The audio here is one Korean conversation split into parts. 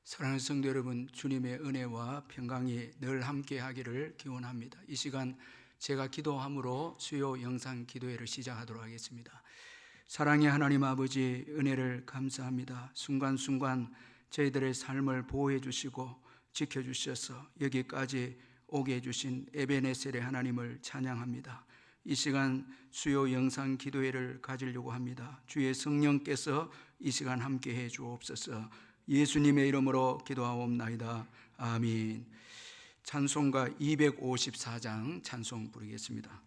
사랑하는 성도 여러분, 주님의 은혜와 평강이 늘 함께 하기를 기원합니다. 이 시간 제가 기도함으로 수요 영상 기도회를 시작하도록 하겠습니다. 사랑의 하나님 아버지, 은혜를 감사합니다. 순간순간 저희들의 삶을 보호해 주시고 지켜주셔서 여기까지 오게 해주신 에베네셀의 하나님을 찬양합니다. 이 시간 수요 영상 기도회를 가지려고 합니다. 주의 성령께서 이 시간 함께 해 주옵소서. 예수님의 이름으로 기도하옵나이다. 아멘. 찬송가 254장 찬송 부르겠습니다.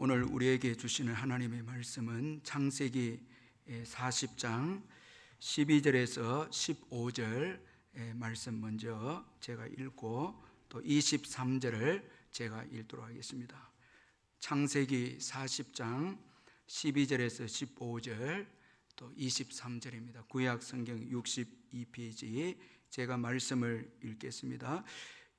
오늘 우리에게 주시는 하나님의 말씀은 창세기 40장 12절에서 15절 말씀 먼저 제가 읽고 또 23절을 제가 읽도록 하겠습니다. 창세기 40장 12절에서 15절 또 23절입니다. 구약 성경 62페이지 제가 말씀을 읽겠습니다.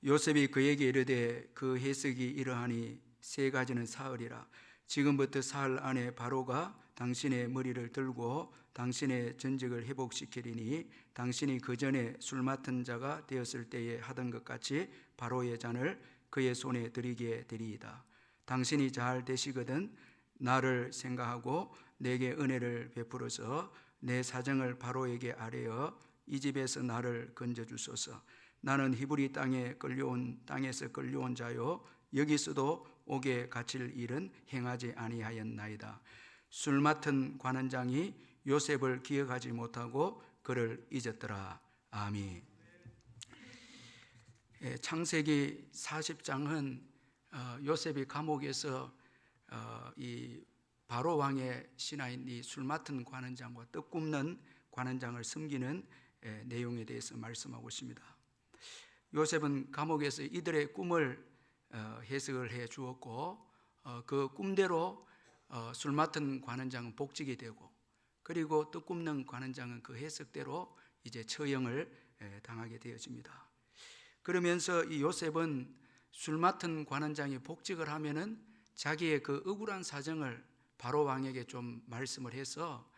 요셉이 그에게 이르되 그 해석이 이러하니 세 가지는 사흘이라. 지금부터 사흘 안에 바로가 당신의 머리를 들고 당신의 전직을 회복시키리니 당신이 그 전에 술 맡은 자가 되었을 때에 하던 것 같이 바로의 잔을 그의 손에 드리게 되리이다. 당신이 잘 되시거든 나를 생각하고 내게 은혜를 베풀어서 내 사정을 바로에게 아뢰어 이 집에서 나를 건져주소서. 나는 히브리 땅에서 끌려온 자요 여기서도 옥에 갇힐 일은 행하지 아니하였나이다. 술 맡은 관원장이 요셉을 기억하지 못하고 그를 잊었더라. 아멘. 창세기 40장은 요셉이 감옥에서 이 바로 왕의 신하인 이 술 맡은 관원장과 떡 굽는 관원장을 섬기는 내용에 대해서 말씀하고 있습니다. 요셉은 감옥에서 이들의 꿈을 해석을 해 주었고 그 꿈대로 술 맡은 관원장은 복직이 되고 그리고 떡 굽는 관원장은 그 해석대로 이제 처형을 당하게 되어집니다. 그러면서 이 요셉은 술 맡은 관원장이 복직을 하면은 자기의 그 억울한 사정을 바로 왕에게 좀 말씀을 해서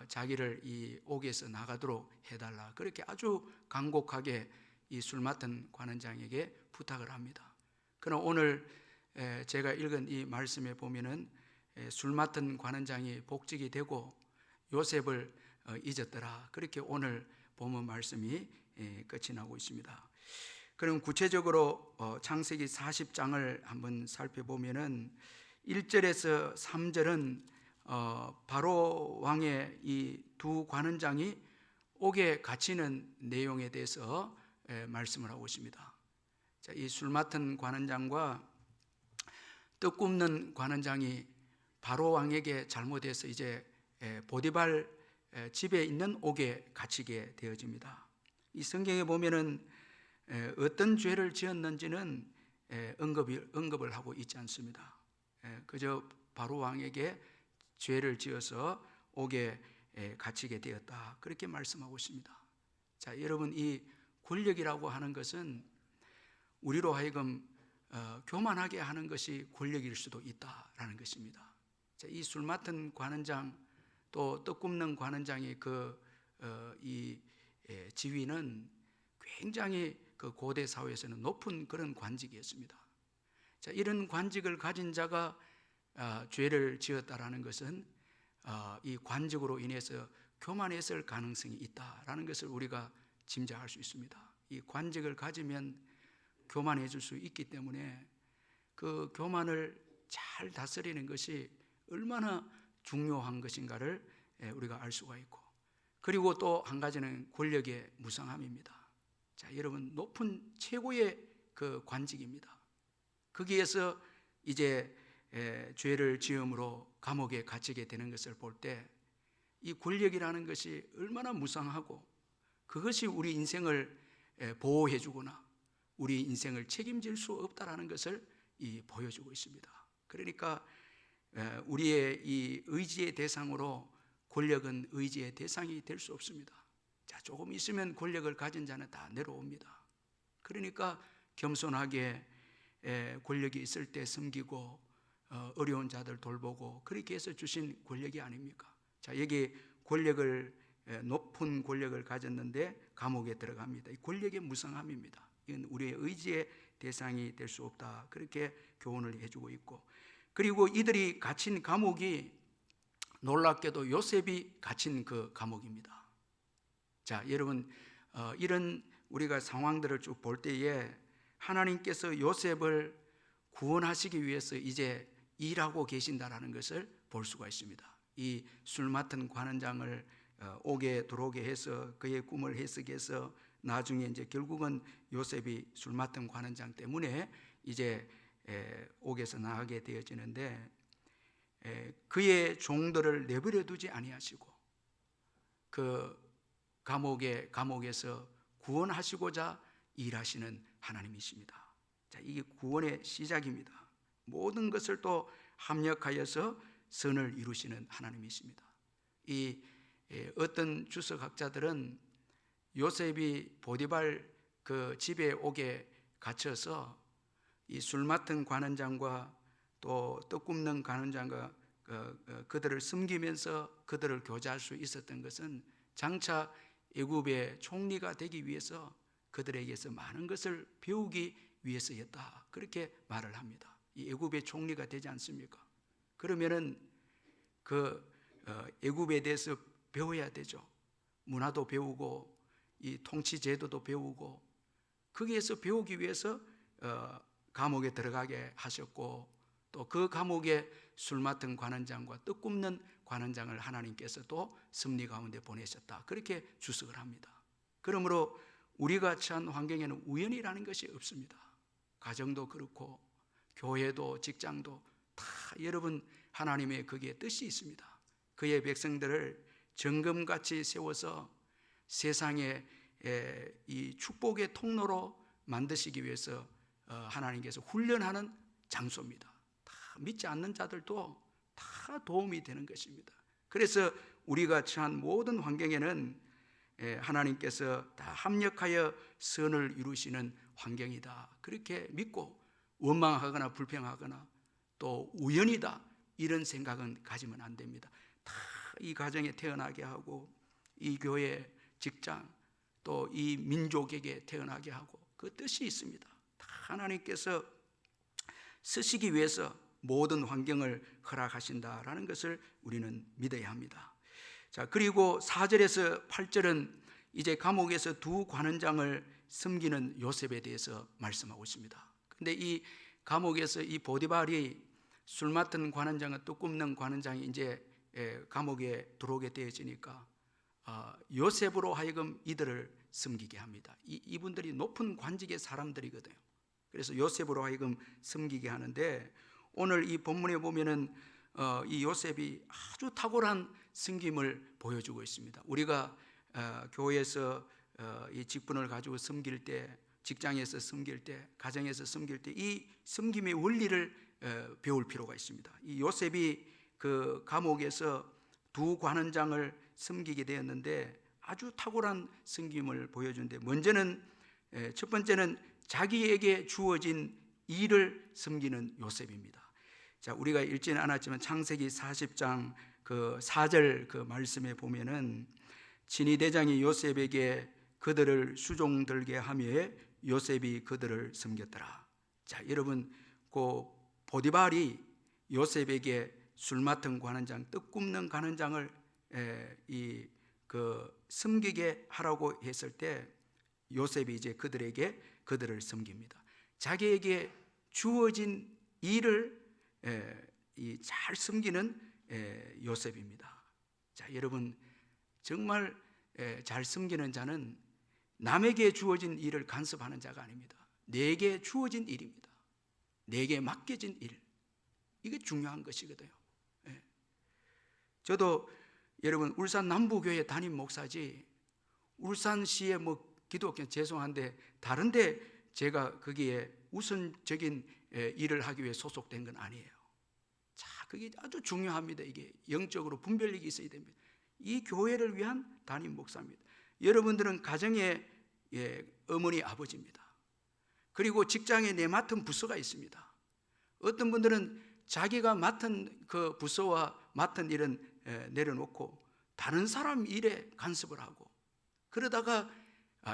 자기를 이 옥에서 나가도록 해달라 그렇게 아주 간곡하게 이 술 맡은 관원장에게 부탁을 합니다. 그러나 오늘 제가 읽은 이 말씀에 보면은 술 맡은 관원장이 복직이 되고 요셉을 잊었더라 그렇게 오늘 본문 말씀이 끝이 나고 있습니다. 그럼 구체적으로 창세기 40장을 한번 살펴보면은 1절에서 3절은 바로 왕의 이 두 관원장이 옥에 갇히는 내용에 대해서 말씀을 하고 있습니다. 이 술 맡은 관원장과 떡 굽는 관원장이 바로 왕에게 잘못해서 이제 보디발 집에 있는 옥에 갇히게 되어집니다. 이 성경에 보면은 어떤 죄를 지었는지는 언급을 하고 있지 않습니다. 그저 바로 왕에게 죄를 지어서 옥에 갇히게 되었다 그렇게 말씀하고 있습니다. 자, 여러분 이 권력이라고 하는 것은 우리로 하여금 교만하게 하는 것이 권력일 수도 있다라는 것입니다. 자, 이 술 맡은 관원장 또 떡 굽는 관원장의 이 지위는 굉장히 그 고대 사회에서는 높은 그런 관직이었습니다. 자, 이런 관직을 가진 자가 죄를 지었다라는 것은 이 관직으로 인해서 교만했을 가능성이 있다라는 것을 우리가 짐작할 수 있습니다. 이 관직을 가지면 교만해질 수 있기 때문에 그 교만을 잘 다스리는 것이 얼마나 중요한 것인가를 우리가 알 수가 있고 그리고 또 한 가지는 권력의 무상함입니다. 자, 여러분 높은 최고의 그 관직입니다. 거기에서 이제 죄를 지음으로 감옥에 갇히게 되는 것을 볼 때 이 권력이라는 것이 얼마나 무상하고 그것이 우리 인생을 보호해 주거나 우리 인생을 책임질 수 없다라는 것을 보여주고 있습니다. 그러니까 우리의 이 의지의 대상으로 권력은 의지의 대상이 될 수 없습니다. 자, 조금 있으면 권력을 가진 자는 다 내려옵니다. 그러니까 겸손하게 권력이 있을 때 섬기고 어려운 자들 돌보고 그렇게 해서 주신 권력이 아닙니까? 자, 여기 높은 권력을 가졌는데 감옥에 들어갑니다. 이 권력의 무상함입니다. 이건 우리의 의지의 대상이 될 수 없다 그렇게 교훈을 해주고 있고 그리고 이들이 갇힌 감옥이 놀랍게도 요셉이 갇힌 그 감옥입니다. 자, 여러분 이런 우리가 상황들을 쭉 볼 때에 하나님께서 요셉을 구원하시기 위해서 이제 일하고 계신다라는 것을 볼 수가 있습니다. 이 술 맡은 관원장을 옥에 들어오게 해서 그의 꿈을 해석해서 나중에 이제 결국은 요셉이 술 맡은 관원장 때문에 이제 옥에서 나가게 되어지는데 그의 종들을 내버려 두지 아니하시고 그 감옥에서 구원하시고자 일하시는 하나님이십니다. 자, 이게 구원의 시작입니다. 모든 것을 또 합력하여서 선을 이루시는 하나님이십니다. 어떤 주석학자들은 요셉이 보디발 그 집에 오게 갇혀서 이 술 맡은 관원장과 또 떡 굽는 관원장과 그들을 섬기면서 그들을 교제할 수 있었던 것은 장차 애굽의 총리가 되기 위해서 그들에게서 많은 것을 배우기 위해서였다, 그렇게 말을 합니다. 이 애굽의 총리가 되지 않습니까? 그러면은 애굽에 대해서 배워야 되죠. 문화도 배우고 이 통치 제도도 배우고, 거기에서 배우기 위해서 감옥에 들어가게 하셨고, 또 그 감옥에 술 맡은 관원장과 떡 굽는 관원장을 하나님께서 또 섭리 가운데 보내셨다, 그렇게 주석을 합니다. 그러므로 우리가 처한 환경에는 우연이라는 것이 없습니다. 가정도 그렇고 교회도 직장도 다 여러분 하나님의 거기에 뜻이 있습니다. 그의 백성들을 정금같이 세워서 세상에 이 축복의 통로로 만드시기 위해서 하나님께서 훈련하는 장소입니다. 다 믿지 않는 자들도 다 도움이 되는 것입니다. 그래서 우리가 처한 모든 환경에는 하나님께서 다 합력하여 선을 이루시는 환경이다, 그렇게 믿고 원망하거나 불평하거나 또 우연이다 이런 생각은 가지면 안 됩니다. 다 이 가정에 태어나게 하고 이 교회, 직장, 또 이 민족에게 태어나게 하고 그 뜻이 있습니다. 다 하나님께서 쓰시기 위해서 모든 환경을 허락하신다라는 것을 우리는 믿어야 합니다. 자, 그리고 4절에서 8절은 이제 감옥에서 두 관원장을 섬기는 요셉에 대해서 말씀하고 있습니다. 근데 이 감옥에서 이 보디발이 술 맡은 관원장과 떡 굽는 관원장이 이제 감옥에 들어오게 되어지니까 요셉으로 하여금 이들을 섬기게 합니다. 이분들이 높은 관직의 사람들이거든요. 그래서 요셉으로 하여금 섬기게 하는데, 오늘 이 본문에 보면은 이 요셉이 아주 탁월한 섬김을 보여주고 있습니다. 우리가 교회에서 이 직분을 가지고 섬길 때, 직장에서 섬길 때, 가정에서 섬길 때 이 섬김의 원리를 배울 필요가 있습니다. 이 요셉이 그 감옥에서 두 관원장을 섬기게 되었는데 아주 탁월한 섬김을 보여주는데, 먼저는 첫 번째는 자기에게 주어진 일을 섬기는 요셉입니다. 자, 우리가 읽지는 않았지만 창세기 40장 그 4절 그 말씀에 보면은 진위 대장이 요셉에게 그들을 수종들게 하며 요셉이 그들을 섬겼더라. 자, 여러분, 그 보디발이 요셉에게 술 맡은 관원장, 떡 굽는 관원장을 섬기게 하라고 했을 때 요셉이 이제 그들을 섬깁니다. 자기에게 주어진 일을 잘 섬기는 요셉입니다. 자, 여러분, 정말 잘 섬기는 자는 남에게 주어진 일을 간섭하는 자가 아닙니다. 내게 주어진 일입니다. 내게 맡겨진 일, 이게 중요한 것이거든요. 저도 여러분 울산 남부교회 담임 목사지 울산시의 기독교, 죄송한데 다른데 제가 거기에 우선적인 일을 하기 위해 소속된 건 아니에요. 자, 그게 아주 중요합니다. 이게 영적으로 분별력이 있어야 됩니다. 이 교회를 위한 담임 목사입니다. 여러분들은 가정의 어머니, 아버지입니다. 그리고 직장에 내 맡은 부서가 있습니다. 어떤 분들은 자기가 맡은 그 부서와 맡은 일은 내려놓고 다른 사람 일에 간섭을 하고, 그러다가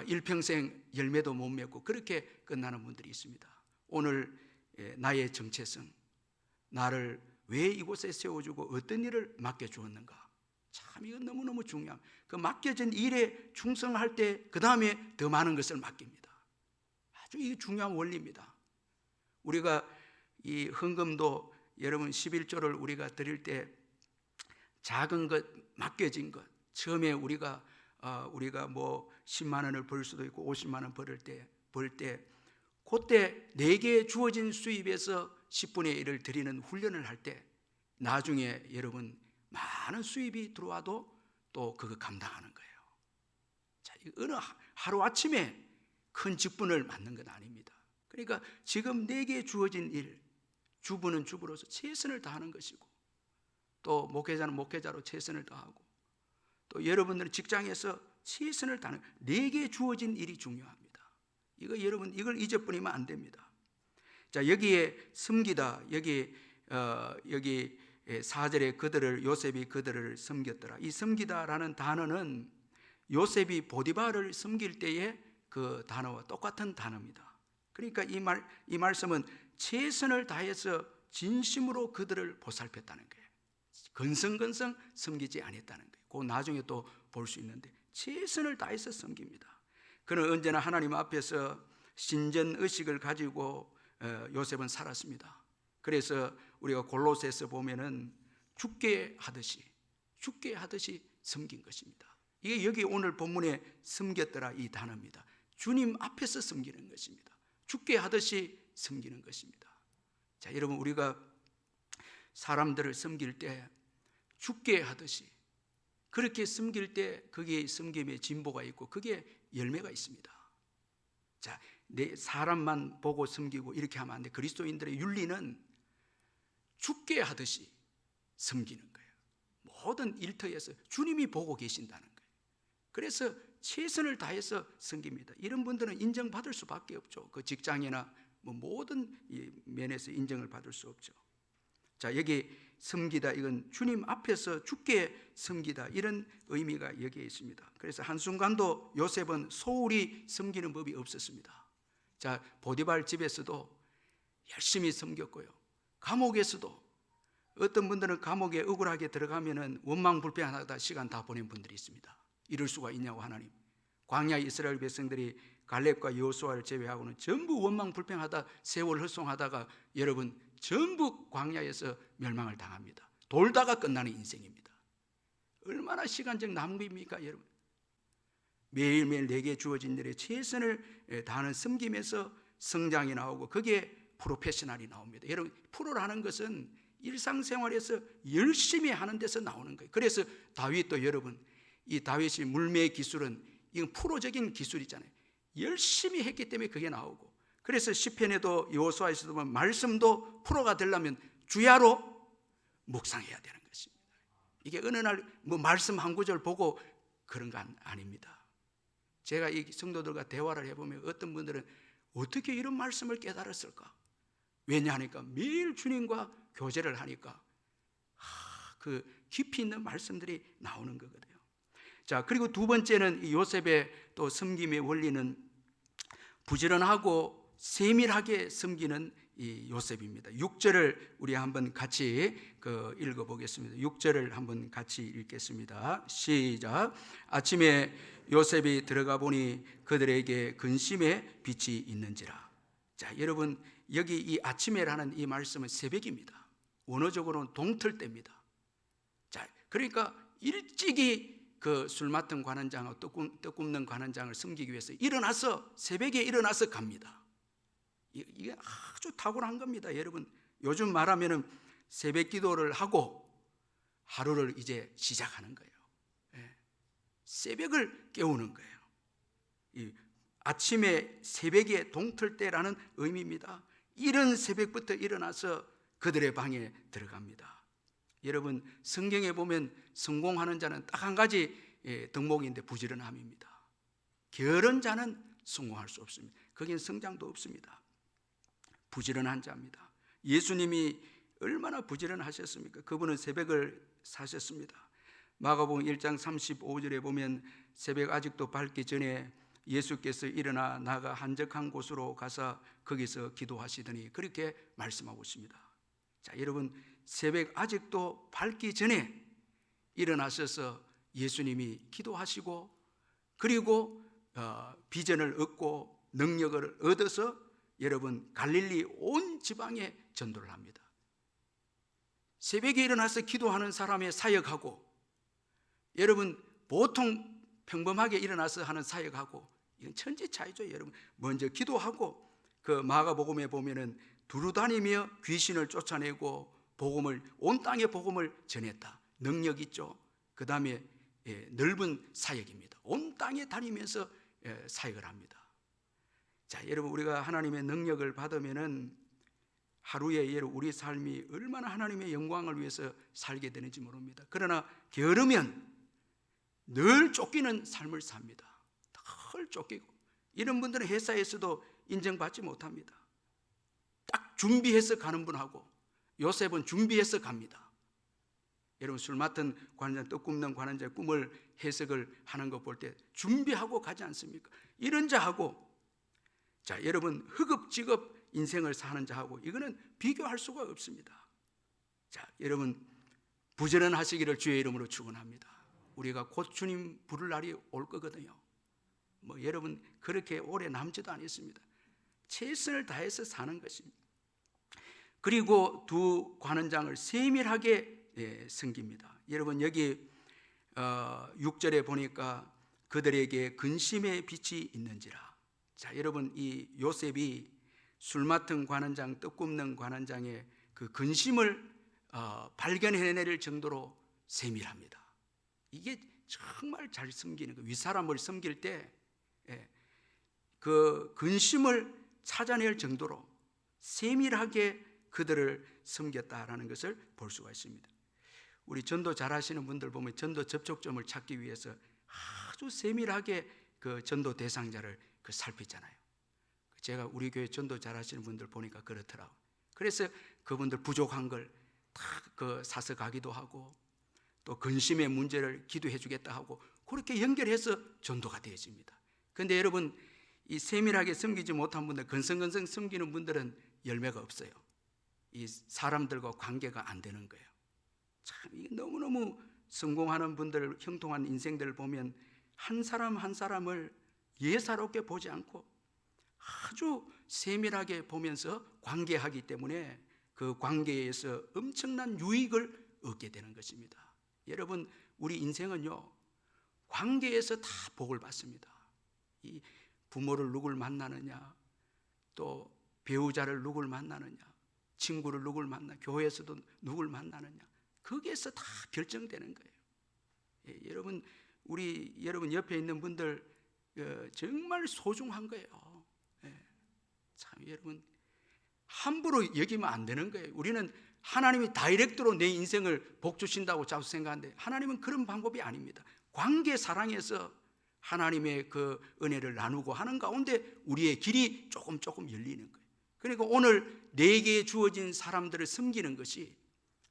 일평생 열매도 못 맺고 그렇게 끝나는 분들이 있습니다. 오늘 나의 정체성, 나를 왜 이곳에 세워주고 어떤 일을 맡겨주었는가, 참 이건 너무너무 중요한, 그 맡겨진 일에 충성할 때 그 다음에 더 많은 것을 맡깁니다. 아주 이 중요한 원리입니다. 우리가 이 헌금도 여러분 11조를 우리가 드릴 때 작은 것, 맡겨진 것, 처음에 우리가 뭐 10만 원을 벌 수도 있고 50만 원 벌 때 그때 내게 주어진 수입에서 10분의 1을 드리는 훈련을 할 때 나중에 여러분 많은 수입이 들어와도 또 그거 감당하는 거예요. 자, 어느 하루아침에 큰 직분을 맡는 건 아닙니다. 그러니까 지금 내게 주어진 일, 주부는 주부로서 최선을 다하는 것이고, 또 목회자는 목회자로 최선을 다하고, 또 여러분들은 직장에서 최선을 다하는, 내게 주어진 일이 중요합니다. 이거 여러분, 이걸 잊어버리면 안 됩니다. 자, 여기에 섬기다, 여기 4절에 그들을, 요셉이 그들을 섬겼더라. 이 섬기다라는 단어는 요셉이 보디발을 섬길 때의 그 단어와 똑같은 단어입니다. 그러니까 이 말씀은 최선을 다해서 진심으로 그들을 보살폈다는 거예요. 건성건성 섬기지 않았다는 거예요. 그거 나중에 또 볼 수 있는데, 최선을 다해서 섬깁니다. 그는 언제나 하나님 앞에서 신전의식을 가지고 요셉은 살았습니다. 그래서 우리가 골로새서 보면은 죽게 하듯이 섬긴 것입니다. 이게 여기 오늘 본문에 섬겼더라 이 단어입니다. 주님 앞에서 섬기는 것입니다. 죽게 하듯이 섬기는 것입니다. 자, 여러분, 우리가 사람들을 섬길 때 죽게 하듯이 그렇게 섬길 때 거기에 섬김의 진보가 있고 그게 열매가 있습니다. 자, 내 사람만 보고 섬기고 이렇게 하면 안 돼. 그리스도인들의 윤리는 죽게 하듯이 섬기는 거예요. 모든 일터에서 주님이 보고 계신다는 거예요. 그래서 최선을 다해서 섬깁니다. 이런 분들은 인정받을 수밖에 없죠. 그 직장이나 모든 면에서 인정을 받을 수 없죠. 자, 여기 섬기다, 이건 주님 앞에서 죽게 섬기다, 이런 의미가 여기에 있습니다. 그래서 한순간도 요셉은 소홀히 섬기는 법이 없었습니다. 자, 보디발 집에서도 열심히 섬겼고요, 감옥에서도 어떤 분들은 감옥에 억울하게 들어가면은 원망불평하다 시간 다 보낸 분들이 있습니다. 이럴 수가 있냐고. 하나님, 광야 이스라엘 백성들이 갈렙과 여호수아를 제외하고는 전부 원망불평하다 세월 헛송하다가 여러분 전부 광야에서 멸망을 당합니다. 돌다가 끝나는 인생입니다. 얼마나 시간적 낭비입니까 여러분. 매일매일 내게 주어진 일에 최선을 다하는 섬김에서 성장이 나오고 그게 프로페셔널이 나옵니다. 여러분, 프로라는 것은 일상생활에서 열심히 하는 데서 나오는 거예요. 그래서 다윗도, 여러분, 이 다윗이 물매 기술은 이건 프로적인 기술이잖아요. 열심히 했기 때문에 그게 나오고, 그래서 시편에도 여호수아에서도 보면 말씀도 프로가 되려면 주야로 묵상해야 되는 것입니다. 이게 어느 날 말씀 한 구절 보고 그런 거 아닙니다. 제가 이 성도들과 대화를 해보면 어떤 분들은 어떻게 이런 말씀을 깨달았을까? 왜냐하니까 매일 주님과 교제를 하니까 그 깊이 있는 말씀들이 나오는 거거든요. 자, 그리고 두 번째는 이 요셉의 또 섬김의 원리는 부지런하고 세밀하게 섬기는 이 요셉입니다. 6절을 우리 한번 같이 읽어보겠습니다. 6절을 한번 같이 읽겠습니다. 시작. 아침에 요셉이 들어가 보니 그들에게 근심의 빛이 있는지라. 자, 여러분, 여기 이 아침에라는 이 말씀은 새벽입니다. 원어적으로는 동틀 때입니다. 자, 그러니까 일찍이 그 술 맡은 관원장하고 떡 굽는 관원장을 섬기기 위해서 일어나서, 새벽에 일어나서 갑니다. 이게 아주 탁월한 겁니다. 여러분, 요즘 말하면은 새벽 기도를 하고 하루를 이제 시작하는 거예요. 새벽을 깨우는 거예요. 이 아침에 새벽에 동틀 때라는 의미입니다. 이른 새벽부터 일어나서 그들의 방에 들어갑니다. 여러분, 성경에 보면 성공하는 자는 딱 한 가지 덕목인데 부지런함입니다. 게으른 자는 성공할 수 없습니다. 거기엔 성장도 없습니다. 부지런한 자입니다. 예수님이 얼마나 부지런하셨습니까? 그분은 새벽을 사셨습니다. 마가복음 1장 35절에 보면 새벽 아직도 밝기 전에 예수께서 일어나 나가 한적한 곳으로 가서 거기서 기도하시더니 그렇게 말씀하고 있습니다. 자, 여러분, 새벽 아직도 밝기 전에 일어나셔서 예수님이 기도하시고, 그리고 비전을 얻고 능력을 얻어서 여러분 갈릴리 온 지방에 전도를 합니다. 새벽에 일어나서 기도하는 사람의 사역하고, 여러분 보통 평범하게 일어나서 하는 사역하고 이건 천지 차이죠. 여러분, 먼저 기도하고, 그 마가복음에 보면은 두루다니며 귀신을 쫓아내고 복음을, 온 땅에 복음을 전했다. 능력 있죠. 그 다음에 넓은 사역입니다. 온 땅에 다니면서 사역을 합니다. 자, 여러분, 우리가 하나님의 능력을 받으면은 하루의 예로 우리 삶이 얼마나 하나님의 영광을 위해서 살게 되는지 모릅니다. 그러나 게으르면 늘 쫓기는 삶을 삽니다. 늘 쫓기고, 이런 분들은 회사에서도 인정받지 못합니다. 딱 준비해서 가는 분하고 요셉은 준비해서 갑니다. 여러분, 술 맡은 관원장, 떡 굽는 관원장의 꿈을 해석을 하는 거 볼 때 준비하고 가지 않습니까? 이런 자하고, 자, 여러분, 허겁지겁 인생을 사는 자하고 이거는 비교할 수가 없습니다. 자, 여러분, 부지런하시기를 주의 이름으로 축원합니다. 우리가 곧 주님 부를 날이 올 거거든요. 여러분, 그렇게 오래 남지도 않았습니다. 최선을 다해서 사는 것입니다. 그리고 두 관원장을 세밀하게 섬깁니다. 여러분, 여기 6절에 보니까 그들에게 근심의 빛이 있는지라. 자, 여러분, 이 요셉이 술 맡은 관원장, 떡 굽는 관원장의 그 근심을 발견해낼 정도로 세밀합니다. 이게 정말 잘 섬기는 거예요. 윗사람을 섬길 때 그 근심을 찾아낼 정도로 세밀하게 그들을 섬겼다라는 것을 볼 수가 있습니다. 우리 전도 잘하시는 분들 보면 전도 접촉점을 찾기 위해서 아주 세밀하게 그 전도 대상자를 살피잖아요. 제가 우리 교회 전도 잘하시는 분들 보니까 그렇더라고요. 그래서 그분들 부족한 걸 다 사서 가기도 하고, 또 근심의 문제를 기도해 주겠다 하고, 그렇게 연결해서 전도가 되어집니다. 그런데 여러분, 이 세밀하게 섬기지 못한 분들, 건성건성 섬기는 분들은 열매가 없어요. 이 사람들과 관계가 안 되는 거예요. 참, 이게 너무너무 성공하는 분들, 형통한 인생들을 보면 한 사람 한 사람을 예사롭게 보지 않고 아주 세밀하게 보면서 관계하기 때문에 그 관계에서 엄청난 유익을 얻게 되는 것입니다. 여러분, 우리 인생은요, 관계에서 다 복을 받습니다. 이 부모를 누굴 만나느냐, 또 배우자를 누굴 만나느냐, 친구를 누굴 만나, 교회에서도 누굴 만나느냐, 거기에서 다 결정되는 거예요. 여러분, 여러분 옆에 있는 분들 정말 소중한 거예요. 참, 여러분, 함부로 여기면 안 되는 거예요. 우리는 하나님이 다이렉트로 내 인생을 복 주신다고 자주 생각하는데, 하나님은 그런 방법이 아닙니다. 관계 사랑에서 하나님의 그 은혜를 나누고 하는 가운데 우리의 길이 조금 열리는 거예요. 그러니까 오늘 내게 주어진 사람들을 섬기는 것이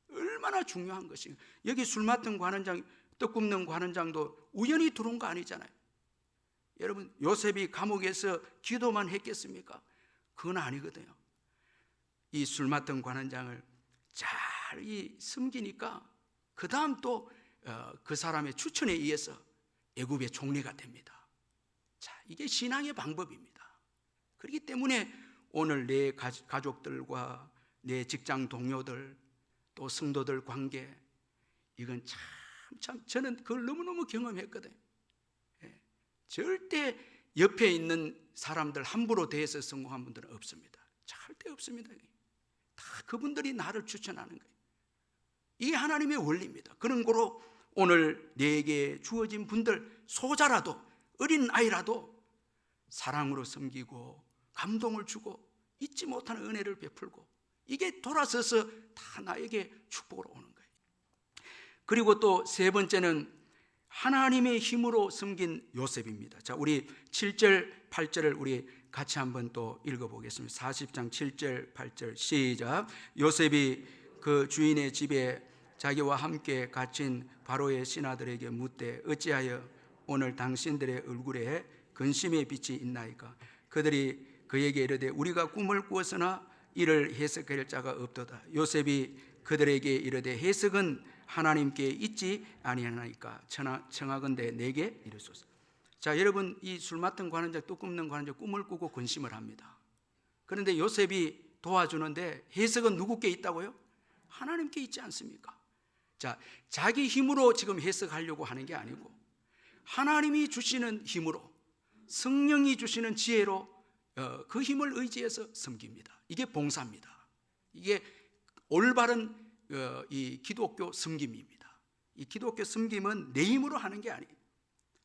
얼마나 중요한 것인가. 여기 술 맡은 관원장, 떡 굽는 관원장도 우연히 들어온 거 아니잖아요. 여러분, 요셉이 감옥에서 기도만 했겠습니까? 그건 아니거든요. 이 술 맡은 관원장을 잘 섬기니까 그 다음 또 그 사람의 추천에 의해서 애굽의 총리가 됩니다. 자, 이게 신앙의 방법입니다. 그렇기 때문에 오늘 내 가족들과 내 직장 동료들, 또 성도들 관계, 이건 참 저는 그걸 너무너무 경험했거든요. 절대 옆에 있는 사람들 함부로 대해서 성공한 분들은 없습니다. 절대 없습니다. 다 그분들이 나를 추천하는 거예요. 이게 하나님의 원리입니다. 그런 거로 오늘 내게 주어진 분들, 소자라도 어린 아이라도 사랑으로 섬기고 감동을 주고 잊지 못하는 은혜를 베풀고, 이게 돌아서서 다 나에게 축복으로 오는 거예요. 그리고 또 세 번째는 하나님의 힘으로 섬긴 요셉입니다. 자, 우리 7절 8절을 우리 같이 한번 또 읽어보겠습니다. 40장 7절 8절 시작. 요셉이 그 주인의 집에 자기와 함께 갇힌 바로의 신하들에게 묻되 어찌하여 오늘 당신들의 얼굴에 근심의 빛이 있나이까? 그들이 그에게 이르되 우리가 꿈을 꾸었으나 이를 해석할 자가 없도다. 요셉이 그들에게 이르되 해석은 하나님께 있지 아니하나이까? 청하건대 내게 이르소서. 자, 여러분, 이 술 맡은 관원장, 떡 굽는 관원장 꿈을 꾸고 근심을 합니다. 그런데 요셉이 도와주는데 해석은 누구께 있다고요? 하나님께 있지 않습니까? 자, 자기 힘으로 지금 해석하려고 하는 게 아니고 하나님이 주시는 힘으로, 성령이 주시는 지혜로 그 힘을 의지해서 섬깁니다. 이게 봉사입니다. 이게 올바른 이 기독교 섬김입니다. 이 기독교 섬김은 내 힘으로 하는 게 아니에요.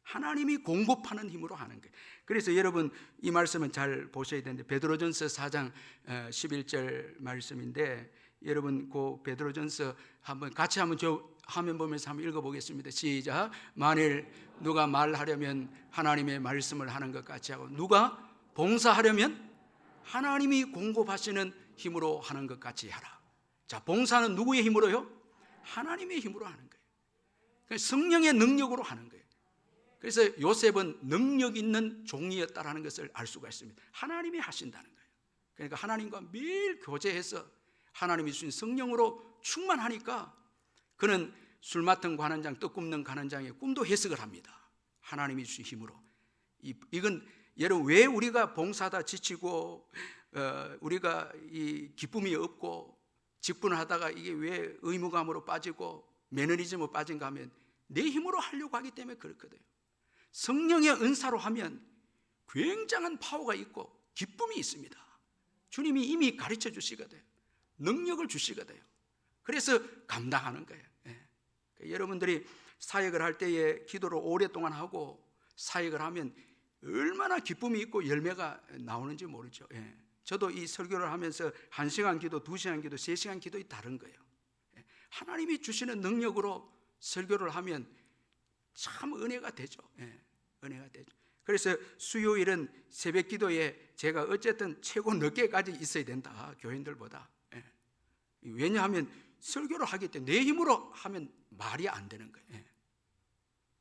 하나님이 공급하는 힘으로 하는 거예요. 그래서 여러분 이 말씀은 잘 보셔야 되는데, 베드로전서 4장 11절 말씀인데, 여러분 그 베드로전서 한번 같이 한번 저 화면 보면서 한번 읽어보겠습니다. 시작. 만일 누가 말하려면 하나님의 말씀을 하는 것 같이 하고, 누가 봉사하려면 하나님이 공급하시는 힘으로 하는 것 같이 하라. 자, 봉사는 누구의 힘으로요? 하나님의 힘으로 하는 거예요. 성령의 능력으로 하는 거예요. 그래서 요셉은 능력 있는 종이었다라는 것을 알 수가 있습니다. 하나님이 하신다는 거예요. 그러니까 하나님과 매일 교제해서 하나님이 주신 성령으로 충만하니까 그는 술 맡은 관원장, 떡 굽는 관원장의 꿈도 해석을 합니다. 하나님이 주신 힘으로. 이건 여러분, 왜 우리가 봉사하다 지치고 우리가 이 기쁨이 없고 직분을 하다가 이게 왜 의무감으로 빠지고 매너리즘으로 빠진가 하면 내 힘으로 하려고 하기 때문에 그렇거든요. 성령의 은사로 하면 굉장한 파워가 있고 기쁨이 있습니다. 주님이 이미 가르쳐 주시거든요. 능력을 주시거든요. 그래서 감당하는 거예요. 여러분들이 사역을 할 때에 기도를 오랫동안 하고 사역을 하면 얼마나 기쁨이 있고 열매가 나오는지 모르죠. 저도 이 설교를 하면서 1시간 기도, 2시간 기도, 3시간 기도가 다른 거예요. 하나님이 주시는 능력으로 설교를 하면 참 은혜가 되죠. 은혜가 되죠. 그래서 수요일은 새벽 기도에 제가 어쨌든 최고 늦게까지 있어야 된다, 교인들보다. 왜냐하면 설교를 하기 때문에 내 힘으로 하면 말이 안 되는 거예요.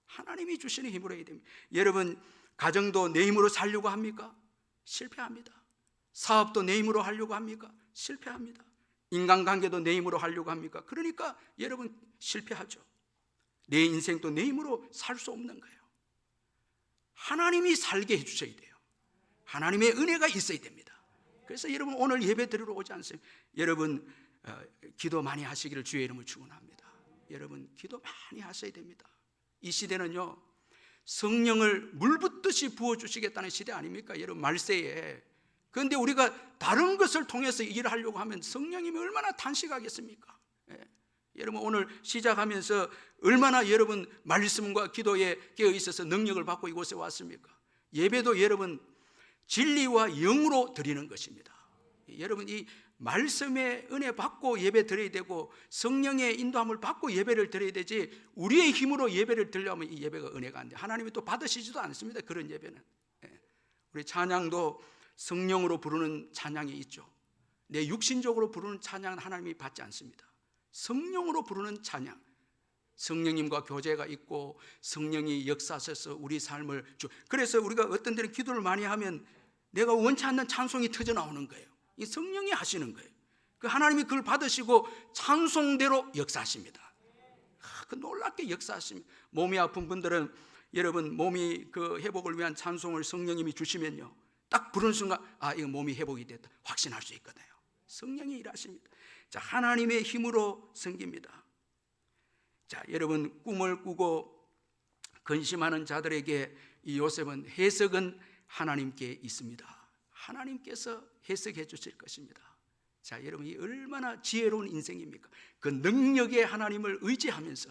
하나님이 주시는 힘으로 해야 됩니다. 여러분, 가정도 내 힘으로 살려고 합니까? 실패합니다. 사업도 내 힘으로 하려고 합니까? 실패합니다. 인간관계도 내 힘으로 하려고 합니까? 그러니까 여러분 실패하죠. 내 인생도 내 힘으로 살 수 없는 거예요. 하나님이 살게 해주셔야 돼요. 하나님의 은혜가 있어야 됩니다. 그래서 여러분 오늘 예배 드리러 오지 않습니까? 여러분 기도 많이 하시기를 주의 이름으로 축원합니다. 여러분 기도 많이 하셔야 됩니다. 이 시대는요, 성령을 물 붓듯이 부어주시겠다는 시대 아닙니까? 여러분 말세에. 그런데 우리가 다른 것을 통해서 일을 하려고 하면 성령님이 얼마나 탄식하겠습니까? 여러분 오늘 시작하면서 얼마나 여러분 말씀과 기도에 깨어 있어서 능력을 받고 이곳에 왔습니까? 예배도 여러분 진리와 영으로 드리는 것입니다. 여러분 이 말씀의 은혜 받고 예배 드려야 되고 성령의 인도함을 받고 예배를 드려야 되지, 우리의 힘으로 예배를 드리려면 이 예배가 은혜가 안 돼. 하나님이 또 받으시지도 않습니다. 그런 예배는. 우리 찬양도 성령으로 부르는 찬양이 있죠. 내 육신적으로 부르는 찬양은 하나님이 받지 않습니다. 성령으로 부르는 찬양, 성령님과 교제가 있고 성령이 역사하셔서 우리 삶을 그래서 우리가 어떤 데는 기도를 많이 하면 내가 원치 않는 찬송이 터져 나오는 거예요. 이 성령이 하시는 거예요. 그 하나님이 그걸 받으시고 찬송대로 역사하십니다. 그 놀랍게 역사하십니다. 몸이 아픈 분들은 여러분 몸이 그 회복을 위한 찬송을 성령님이 주시면요, 딱 부르는 순간 이거 몸이 회복이 됐다 확신할 수 있거든요. 성령이 일하십니다. 자, 하나님의 힘으로 섬깁니다. 자, 여러분 꿈을 꾸고 근심하는 자들에게 이 요셉은 해석은 하나님께 있습니다. 하나님께서 해석해 주실 것입니다. 자, 여러분 이 얼마나 지혜로운 인생입니까? 그 능력의 하나님을 의지하면서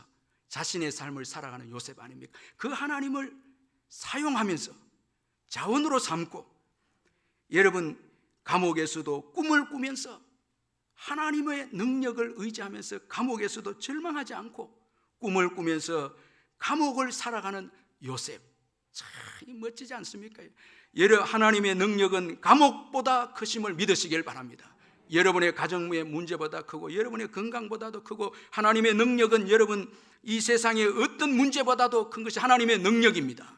자신의 삶을 살아가는 요셉 아닙니까? 그 하나님을 사용하면서 자원으로 삼고, 여러분 감옥에서도 꿈을 꾸면서 하나님의 능력을 의지하면서 감옥에서도 절망하지 않고 꿈을 꾸면서 감옥을 살아가는 요셉, 참 멋지지 않습니까? 하나님의 능력은 감옥보다 크심을 믿으시길 바랍니다. 여러분의 가정의 문제보다 크고 여러분의 건강보다도 크고, 하나님의 능력은 여러분 이 세상의 어떤 문제보다도 큰 것이 하나님의 능력입니다.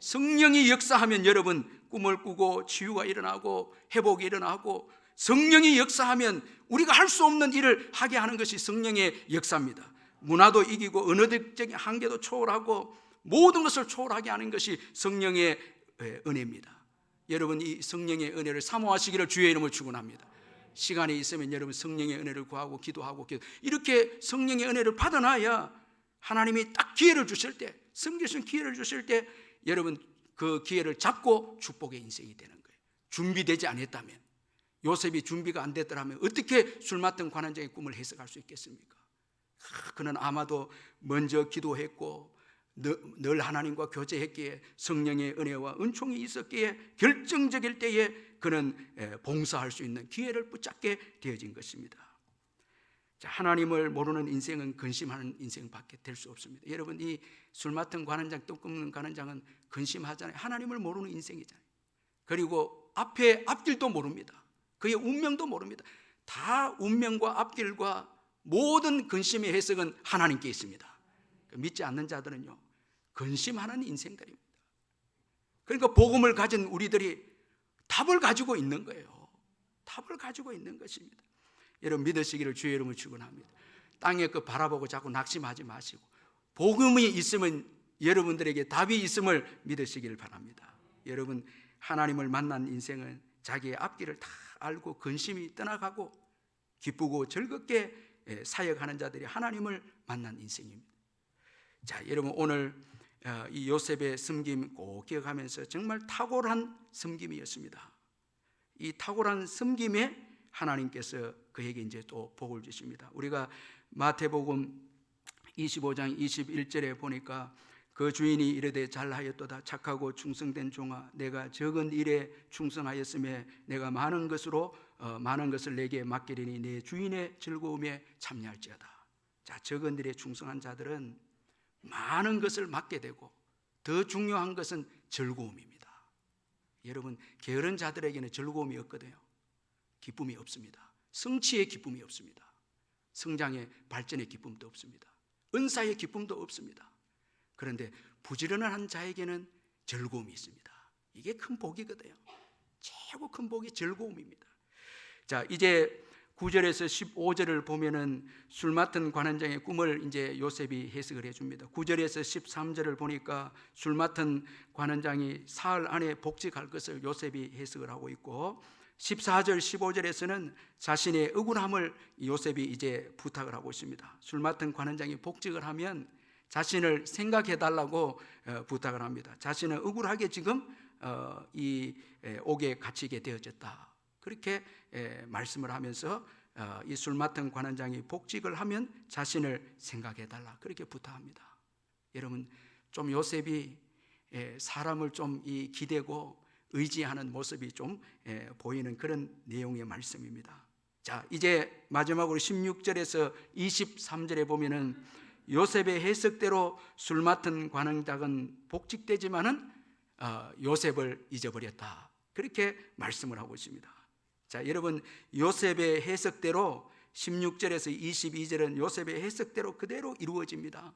성령이 역사하면 여러분 꿈을 꾸고 치유가 일어나고 회복이 일어나고, 성령이 역사하면 우리가 할 수 없는 일을 하게 하는 것이 성령의 역사입니다. 문화도 이기고 언어적인 한계도 초월하고 모든 것을 초월하게 하는 것이 성령의 은혜입니다. 여러분 이 성령의 은혜를 사모하시기를 주의 이름으로 축원합니다. 시간이 있으면 여러분 성령의 은혜를 구하고 기도하고 이렇게 성령의 은혜를 받아놔야 하나님이 딱 기회를 주실 때, 섬기신 기회를 주실 때 여러분 그 기회를 잡고 축복의 인생이 되는 거예요. 준비되지 않았다면, 요셉이 준비가 안 됐더라면 어떻게 술 맡은 관원장의 꿈을 해석할 수 있겠습니까? 그는 아마도 먼저 기도했고 늘 하나님과 교제했기에 성령의 은혜와 은총이 있었기에 결정적일 때에 그는 봉사할 수 있는 기회를 붙잡게 되어진 것입니다. 자, 하나님을 모르는 인생은 근심하는 인생밖에 될 수 없습니다. 여러분, 이 술 맡은 관원장, 떡 굽는 관원장은 근심하잖아요. 하나님을 모르는 인생이잖아요. 그리고 앞길도 모릅니다. 그의 운명도 모릅니다. 다 운명과 앞길과 모든 근심의 해석은 하나님께 있습니다. 믿지 않는 자들은요, 근심하는 인생들입니다. 그러니까 복음을 가진 우리들이 답을 가지고 있는 거예요. 답을 가지고 있는 것입니다. 여러분, 믿으시기를 주의 이름으로 축원합니다. 땅에 그 바라보고 자꾸 낙심하지 마시고 복음이 있으면 여러분들에게 답이 있음을 믿으시기를 바랍니다. 여러분, 하나님을 만난 인생은 자기의 앞길을 다 알고 근심이 떠나가고 기쁘고 즐겁게 사역하는 자들이 하나님을 만난 인생입니다. 자, 여러분, 오늘 이 요셉의 섬김 꼭 기억하면서 정말 탁월한 섬김이었습니다. 이 탁월한 섬김에 하나님께서 그에게 이제 또 복을 주십니다. 우리가 마태복음 25장 21절에 보니까 그 주인이 이르되 잘하였도다 착하고 충성된 종아 내가 적은 일에 충성하였음에 내가 많은 것을 내게 맡기리니 내 주인의 즐거움에 참여할지어다. 자, 적은 일에 충성한 자들은 많은 것을 맡게 되고 더 중요한 것은 즐거움입니다. 여러분, 게으른 자들에게는 즐거움이 없거든요. 기쁨이 없습니다. 성취의 기쁨이 없습니다. 성장의 발전의 기쁨도 없습니다. 은사의 기쁨도 없습니다. 그런데 부지런한 자에게는 즐거움이 있습니다. 이게 큰 복이거든요. 최고 큰 복이 즐거움입니다. 자, 이제 9절에서 15절을 보면은 술 맡은 관원장의 꿈을 이제 요셉이 해석을 해줍니다. 9절에서 13절을 보니까 술 맡은 관원장이 사흘 안에 복직할 것을 요셉이 해석을 하고 있고 14절 15절에서는 자신의 억울함을 요셉이 이제 부탁을 하고 있습니다. 술 맡은 관원장이 복직을 하면 자신을 생각해 달라고 부탁을 합니다. 자신은 억울하게 지금 이 옥에 갇히게 되어졌다. 그렇게 말씀을 하면서 이 술 맡은 관원장이 복직을 하면 자신을 생각해 달라 그렇게 부탁합니다. 여러분, 좀 요셉이 사람을 좀 기대고 의지하는 모습이 좀 보이는 그런 내용의 말씀입니다. 자, 이제 마지막으로 16절에서 23절에 보면은 요셉의 해석대로 술 맡은 관원장은 복직되지만은 요셉을 잊어버렸다. 그렇게 말씀을 하고 있습니다. 자, 여러분, 요셉의 해석대로 16절에서 22절은 요셉의 해석대로 그대로 이루어집니다.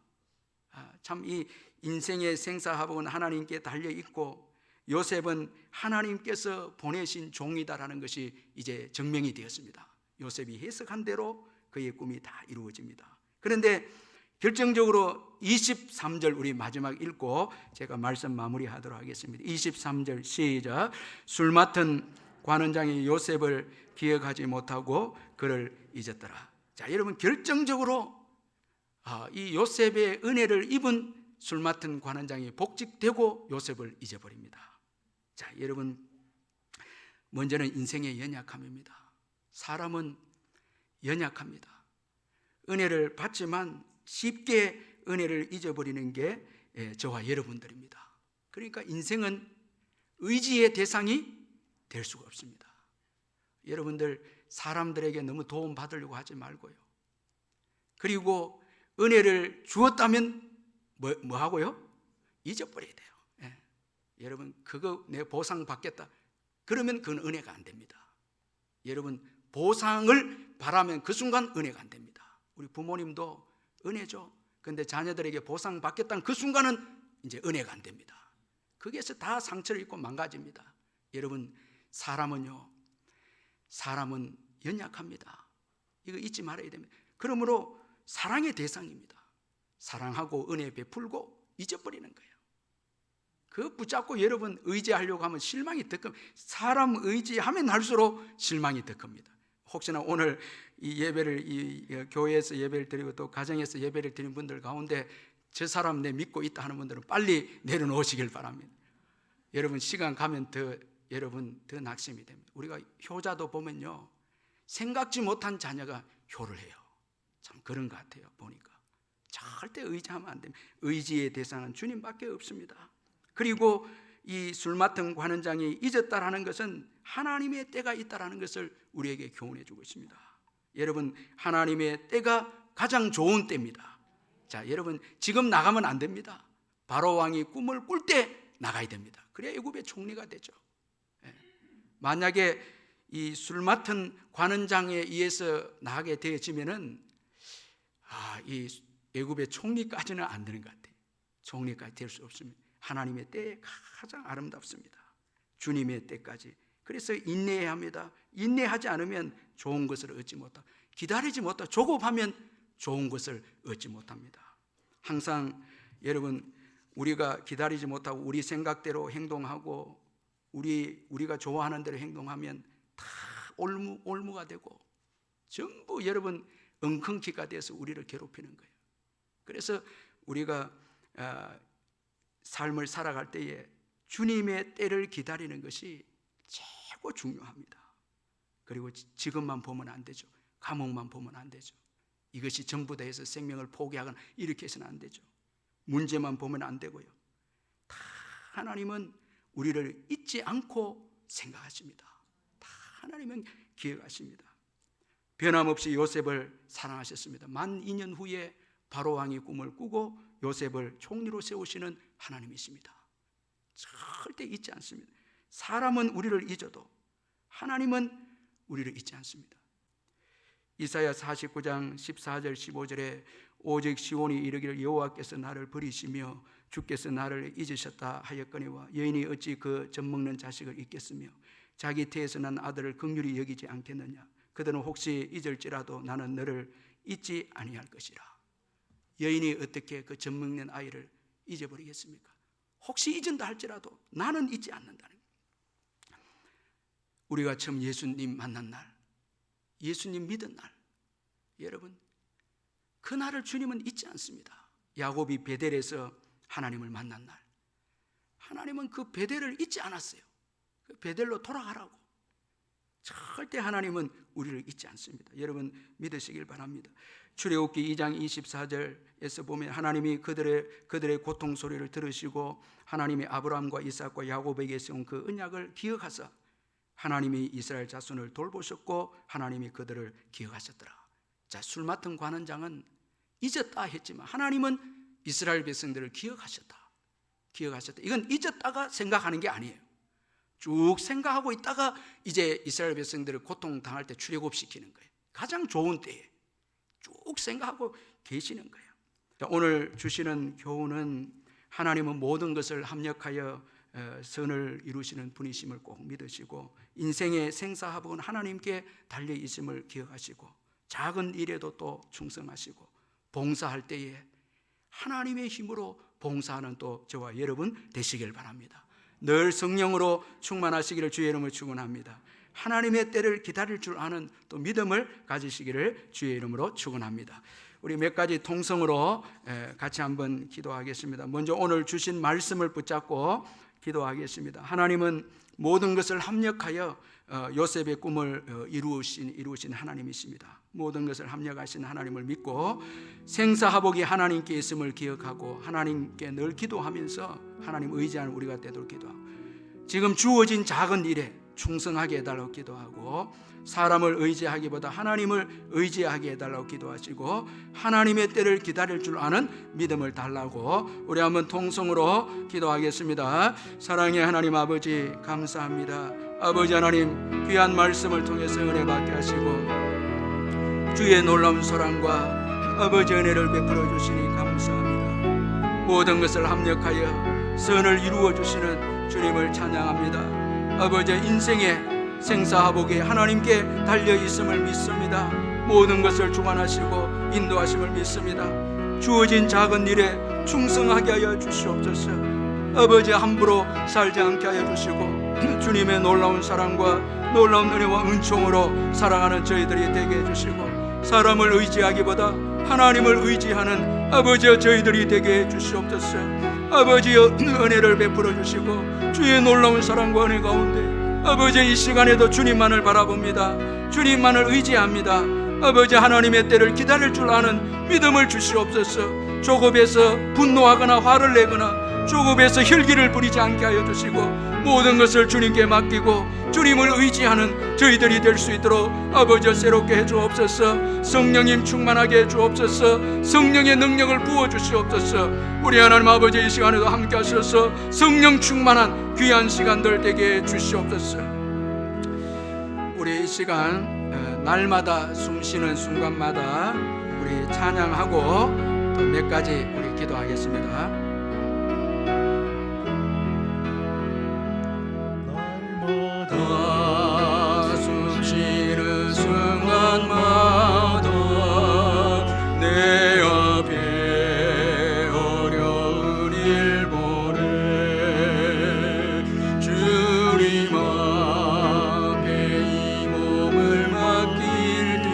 참 이 인생의 생사화복은 하나님께 달려 있고 요셉은 하나님께서 보내신 종이다라는 것이 이제 증명이 되었습니다. 요셉이 해석한 대로 그의 꿈이 다 이루어집니다. 그런데 결정적으로 23절 우리 마지막 읽고 제가 말씀 마무리하도록 하겠습니다. 23절 시작. 술 맡은 관원장이 요셉을 기억하지 못하고 그를 잊었더라. 자, 여러분, 결정적으로 이 요셉의 은혜를 입은 술 맡은 관원장이 복직되고 요셉을 잊어버립니다. 자, 여러분, 먼저는 인생의 연약함입니다. 사람은 연약합니다. 은혜를 받지만 쉽게 은혜를 잊어버리는 게 저와 여러분들입니다. 그러니까 인생은 의지의 대상이 될 수가 없습니다. 여러분들, 사람들에게 너무 도움 받으려고 하지 말고요. 그리고 은혜를 주었다면 뭐 하고요? 잊어버려야 돼요. 여러분, 그거 내 보상 받겠다 그러면 그건 은혜가 안 됩니다. 여러분, 보상을 바라면 그 순간 은혜가 안 됩니다. 우리 부모님도 은혜죠. 그런데 자녀들에게 보상 받겠다는 그 순간은 이제 은혜가 안 됩니다. 거기에서 다 상처를 입고 망가집니다. 여러분, 사람은 연약합니다. 이거 잊지 말아야 됩니다. 그러므로 사랑의 대상입니다. 사랑하고 은혜 베풀고 잊어버리는 거예요. 그거 붙잡고 여러분 의지하려고 하면 실망이 더 큽니다. 사람 의지하면 할수록 실망이 더 큽니다. 혹시나 오늘 이 예배를 이 교회에서 예배를 드리고 또 가정에서 예배를 드리는 분들 가운데 저 사람 내 믿고 있다 하는 분들은 빨리 내려놓으시길 바랍니다. 여러분, 시간 가면 여러분 더 낙심이 됩니다. 우리가 효자도 보면요, 생각지 못한 자녀가 효를 해요. 참 그런 것 같아요. 보니까 절대 의지하면 안 됩니다. 의지의 대상은 주님밖에 없습니다. 그리고 이 술 맡은 관원장이 잊었다라는 것은 하나님의 때가 있다라는 것을 우리에게 교훈해 주고 있습니다. 여러분, 하나님의 때가 가장 좋은 때입니다. 자, 여러분, 지금 나가면 안 됩니다. 바로 왕이 꿈을 꿀 때 나가야 됩니다. 그래야 애굽의 총리가 되죠. 만약에 이 술 맡은 관원장에 의해서 나가게 되어지면은 이 애굽의 총리까지는 안 되는 것 같아요. 총리까지 될 수 없습니다. 하나님의 때에 가장 아름답습니다. 주님의 때까지. 그래서 인내해야 합니다. 인내하지 않으면 좋은 것을 얻지 못하고, 기다리지 못하고 조급하면 좋은 것을 얻지 못합니다. 항상 여러분, 우리가 기다리지 못하고 우리 생각대로 행동하고 우리가 좋아하는 대로 행동하면 다 올무가 되고 전부 여러분 엉겅퀴가 돼서 우리를 괴롭히는 거예요. 그래서 우리가 삶을 살아갈 때에 주님의 때를 기다리는 것이 최고 중요합니다. 그리고 지금만 보면 안 되죠. 감옥만 보면 안 되죠. 이것이 전부 다 해서 생명을 포기하거나 이렇게 해서는 안 되죠. 문제만 보면 안 되고요. 다 하나님은 우리를 잊지 않고 생각하십니다. 다 하나님은 기억하십니다. 변함없이 요셉을 사랑하셨습니다. 만 2년 후에 바로왕이 꿈을 꾸고 요셉을 총리로 세우시는 하나님이십니다. 절대 잊지 않습니다. 사람은 우리를 잊어도 하나님은 우리를 잊지 않습니다. 이사야 49장 14절 15절에 오직 시온이 이르기를 여호와께서 나를 버리시며 주께서 나를 잊으셨다 하였거니와 여인이 어찌 그 젖먹는 자식을 잊겠으며 자기 태에서 난 아들을 긍휼히 여기지 않겠느냐. 그들은 혹시 잊을지라도 나는 너를 잊지 아니할 것이라. 여인이 어떻게 그 젖먹는 아이를 잊어버리겠습니까? 혹시 잊은다 할지라도 나는 잊지 않는다는 거예요. 우리가 처음 예수님 만난 날, 예수님 믿은 날, 여러분 그날을 주님은 잊지 않습니다. 야곱이 베델에서 하나님을 만난 날, 하나님은 그 베델을 잊지 않았어요. 그 베델로 돌아가라고. 절대 하나님은 우리를 잊지 않습니다. 여러분 믿으시길 바랍니다. 출애굽기 2장 24절에서 보면 하나님이 그들의 고통 소리를 들으시고 하나님이 아브라함과 이삭과 야곱에게 세운 그 언약을 기억하사 하나님이 이스라엘 자손을 돌보셨고 하나님이 그들을 기억하셨더라. 자, 술 맡은 관원장은 잊었다 했지만 하나님은 이스라엘 백성들을 기억하셨다. 이건 잊었다가 생각하는 게 아니에요. 쭉 생각하고 있다가 이제 이스라엘 백성들을 고통당할 때 출애굽시키는 거예요. 가장 좋은 때에 쭉 생각하고 계시는 거예요. 자, 오늘 주시는 교훈은 하나님은 모든 것을 합력하여 선을 이루시는 분이심을 꼭 믿으시고 인생의 생사화복은 하나님께 달려 있음을 기억하시고 작은 일에도 또 충성하시고 봉사할 때에 하나님의 힘으로 봉사하는 또 저와 여러분 되시길 바랍니다. 늘 성령으로 충만하시기를 주의 이름으로 축원합니다. 하나님의 때를 기다릴 줄 아는 또 믿음을 가지시기를 주의 이름으로 축원합니다. 우리 몇 가지 통성으로 같이 한번 기도하겠습니다. 먼저 오늘 주신 말씀을 붙잡고 기도하겠습니다. 하나님은 모든 것을 합력하여 요셉의 꿈을 이루신 하나님이십니다. 모든 것을 합력하신 하나님을 믿고 생사화복이 하나님께 있음을 기억하고 하나님께 늘 기도하면서 하나님 의지하는 우리가 되도록 기도하고 지금 주어진 작은 일에 충성하게 해달라고 기도하고 사람을 의지하기보다 하나님을 의지하게 해달라고 기도하시고 하나님의 때를 기다릴 줄 아는 믿음을 달라고 우리 한번 통성으로 기도하겠습니다. 사랑의 하나님 아버지 감사합니다. 아버지 하나님 귀한 말씀을 통해서 은혜 받게 하시고 주의 놀라운 사랑과 아버지 은혜를 베풀어 주시니 감사합니다. 모든 것을 합력하여 선을 이루어 주시는 주님을 찬양합니다. 아버지 인생의 생사화복이 하나님께 달려 있음을 믿습니다. 모든 것을 주관하시고 인도하심을 믿습니다. 주어진 작은 일에 충성하게 하여 주시옵소서. 아버지 함부로 살지 않게 하여 주시고 주님의 놀라운 사랑과 놀라운 은혜와 은총으로 살아가는 저희들이 되게 해주시고 사람을 의지하기보다 하나님을 의지하는 아버지여 저희들이 되게 해주시옵소서. 아버지여 은혜를 베풀어 주시고 주의 놀라운 사랑과 은혜 가운데 아버지 이 시간에도 주님만을 바라봅니다. 주님만을 의지합니다. 아버지 하나님의 때를 기다릴 줄 아는 믿음을 주시옵소서. 조급해서 분노하거나 화를 내거나 조급해서 혈기를 부리지 않게 하여 주시고, 모든 것을 주님께 맡기고 주님을 의지하는 저희들이 될 수 있도록 아버지 새롭게 해 주옵소서. 성령님 충만하게 해 주옵소서. 성령의 능력을 부어 주시옵소서. 우리 하나님 아버지, 이 시간에도 함께 하셔서 성령 충만한 귀한 시간들 되게 해 주시옵소서. 우리 이 시간 날마다 숨쉬는 순간마다 우리 찬양하고 또 몇 가지 우리 기도하겠습니다. 날마다 숨쉬는 순간마다 내 앞에 어려운 일 보내 주님 앞에 이 몸을 맡길 때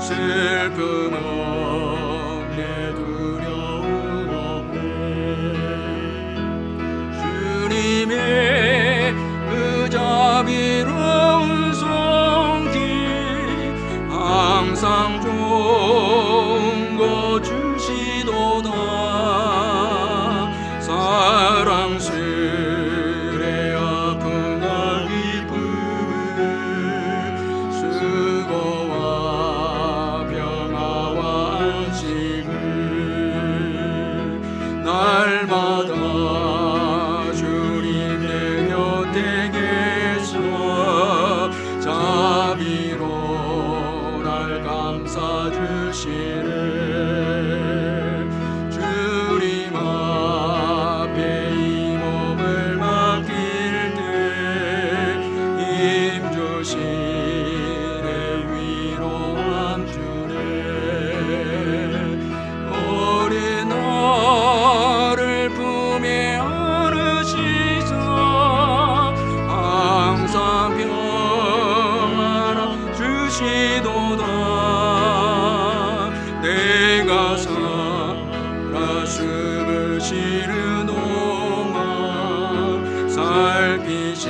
슬픔 없네, 두려움 없네. 주님의 그 자비로운 손길 항상 좋은 거 주시도다. 사랑스레 아픔과 기쁨 수고와 평화와 안식을 날마다 주님 내 곁에 계셔 자비로 날 감싸 주시네. 주님 앞에 이 몸을 맡길 때 힘 주시네, 위로함 주네. 오래 나를 품에 안으시사 항상 평안함 주시도다. 내가 살아 숨을 쉬는 동안 살피신다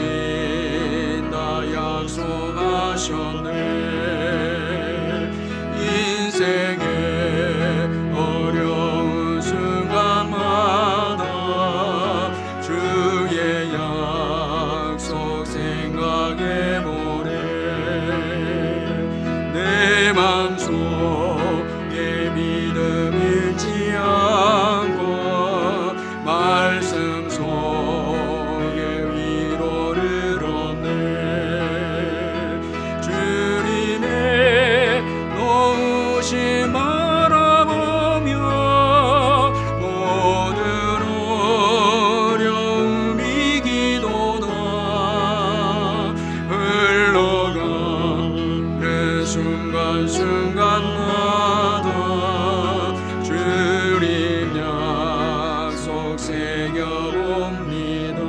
약속하셨네. 인생의 어려운 순간마다 주의 약속 생각해보네. 내 맘속에 믿음 잃지 않고 말씀 속에 위로를 얻네. 주님의 놓으심 바라보며 모든 어려움 이기도다. 흘러가는 순간순간마다 주님 약속 새겨봅니다.